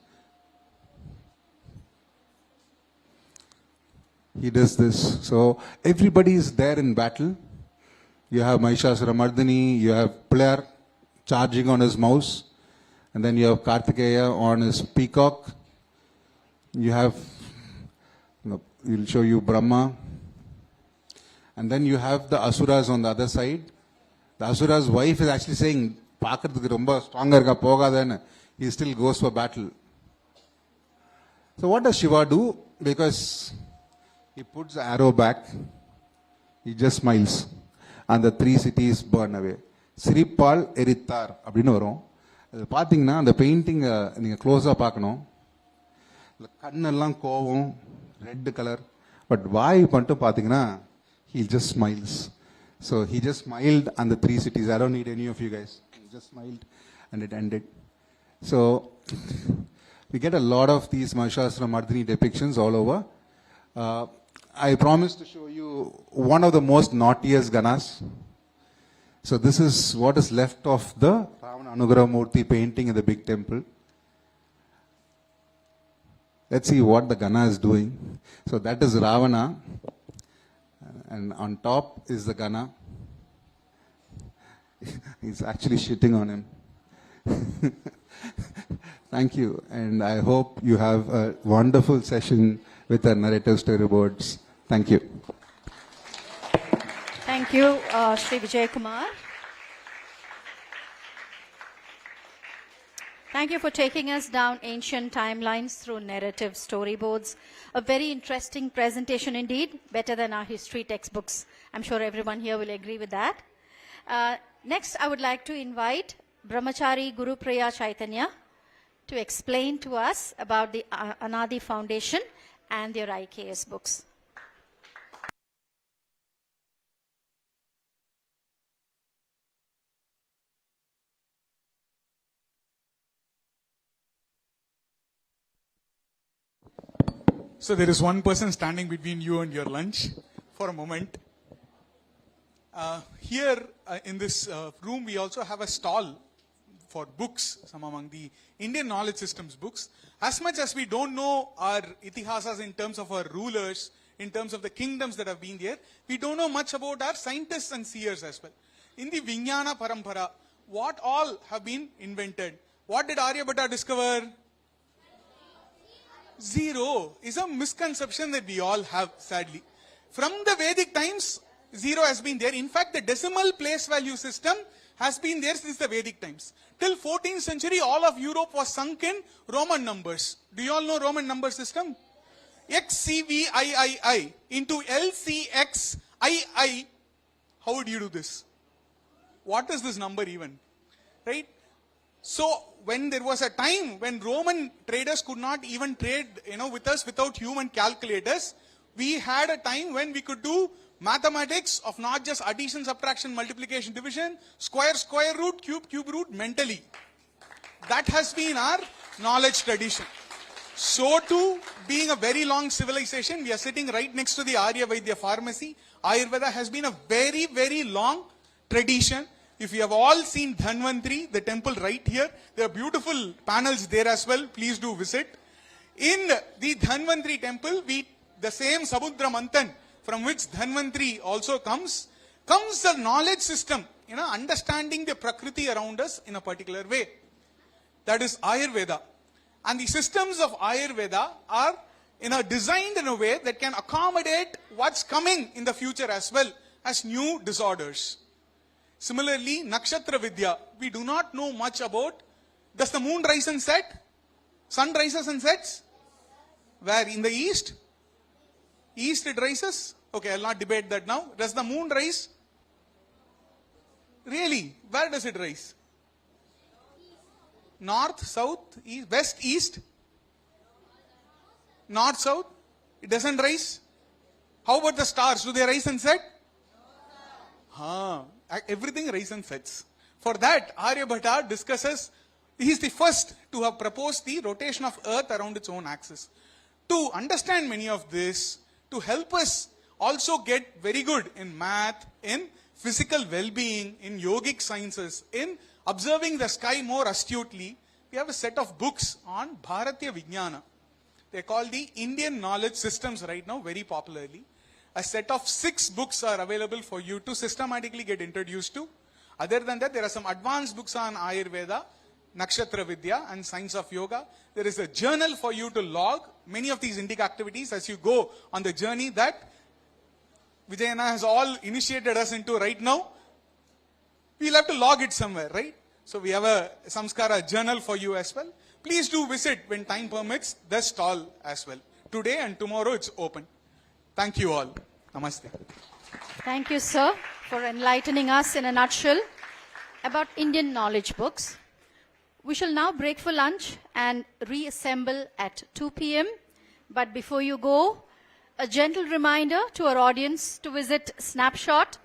he does this. So everybody is there in battle. You have Mahishasura Mardini, you have Playar charging on his mouse, and then you have Kartikeya on his peacock. You have, he'll show you Brahma. And then you have the Asuras on the other side. The Asura's wife is actually saying, "Paakradhukku romba stronger ga pogadana." He still goes for battle. So what does Shiva do? Because he puts the arrow back, he just smiles, and the 3 cities burn away. Siripal Erittar அப்படின்னு வரும். அது பார்த்தீங்கன்னா அந்த painting நீங்கள் க்ளோஸாக பார்க்கணும். கண்ணெல்லாம் கோவம், ரெட் கலர், பட் வாய் மட்டும் பார்த்தீங்கன்னா he just smiles. So he just smiled and the 3 cities. I don't need any of you guys. He just smiled and it ended. So we get a lot of these Mahishasura Mardini depictions all over. I promise to show you one of the most naughtiest Ganas. So this is what is left of the Ravana Anugrah Murti painting in the big temple. Let's see what the Gana is doing. So that is Ravana. And on top is the Gana. He's actually shitting on him. Thank you. And I hope you have a wonderful session with the narrative storyboards. Thank you. Thank you, Sri Vijay Kumar. Thank you for taking us down ancient timelines through narrative storyboards. A very interesting presentation indeed, better than our history textbooks. I'm sure everyone here will agree with that. Next, I would like to invite Brahmachari Guru Priya Chaitanya to explain to us about the Anadi Foundation and their IKS books. So there is one person standing between you and your lunch for a moment. Here in this room, we also have a stall for books, some among the Indian knowledge systems books. As much as we don't know our itihasas in terms of our rulers, in terms of the kingdoms that have been there, we don't know much about our scientists and seers as well. In the Vijnana Parampara, what all have been invented? What did Aryabhatta discover? Zero is a misconception that we all have, sadly. From the Vedic times, zero has been there. In fact, the decimal place value system has been there since the Vedic times. Till 14th century, all of Europe was sunk in Roman numbers. Do you all know Roman number system? XCVIII into LCXII. How would you do this? What is this number even? Right? So, when there was a time when Roman traders could not even trade, with us without human calculators, we had a time when we could do mathematics of not just addition, subtraction, multiplication, division, square root, cube root mentally. That has been our knowledge tradition. So too, being a very long civilization, we are sitting right next to the Arya Vaidya pharmacy. Ayurveda has been a very, very long tradition. If you have all seen Dhanvantri, the temple right here, there are beautiful panels there as well. Please do visit. In the Dhanvantri temple, the same Samudra Manthan from which Dhanvantri also comes the knowledge system understanding the Prakriti around us in a particular way. That is Ayurveda. And the systems of Ayurveda are designed in a way that can accommodate what's coming in the future as well as new disorders. Similarly, Nakshatra Vidya, we do not know much about. Does the moon rise and set? Sun rises and sets? Where? In the east? East it rises? Okay, I'll not debate that now. Does the moon rise? Really? Where does it rise? North, south, east, west, east? North, south? It doesn't rise? How about the stars? Do they rise and set? Everything rises and sets. For that, Aryabhata discusses, he is the first to have proposed the rotation of earth around its own axis. To understand many of this, to help us also get very good in math, in physical well-being, in yogic sciences, in observing the sky more astutely, we have a set of books on Bharatiya Vijnana. They are called the Indian Knowledge Systems right now, very popularly. A set of 6 books are available for you to systematically get introduced to. Other than that, there are some advanced books on Ayurveda, Nakshatra Vidya and Science of Yoga. There is a journal for you to log many of these Indic activities as you go on the journey that Vijayana has all initiated us into right now. We'll have to log it somewhere, right? So we have a Samskara journal for you as well. Please do visit when time permits the stall as well. Today and tomorrow it's open. Thank you all. Namaste. Thank you, sir, for enlightening us in a nutshell about Indian knowledge books. We shall now break for lunch and reassemble at 2 p.m. But before you go, a gentle reminder to our audience to visit Snapshot,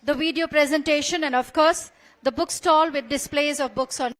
the video presentation, and of course, the bookstall with displays of books on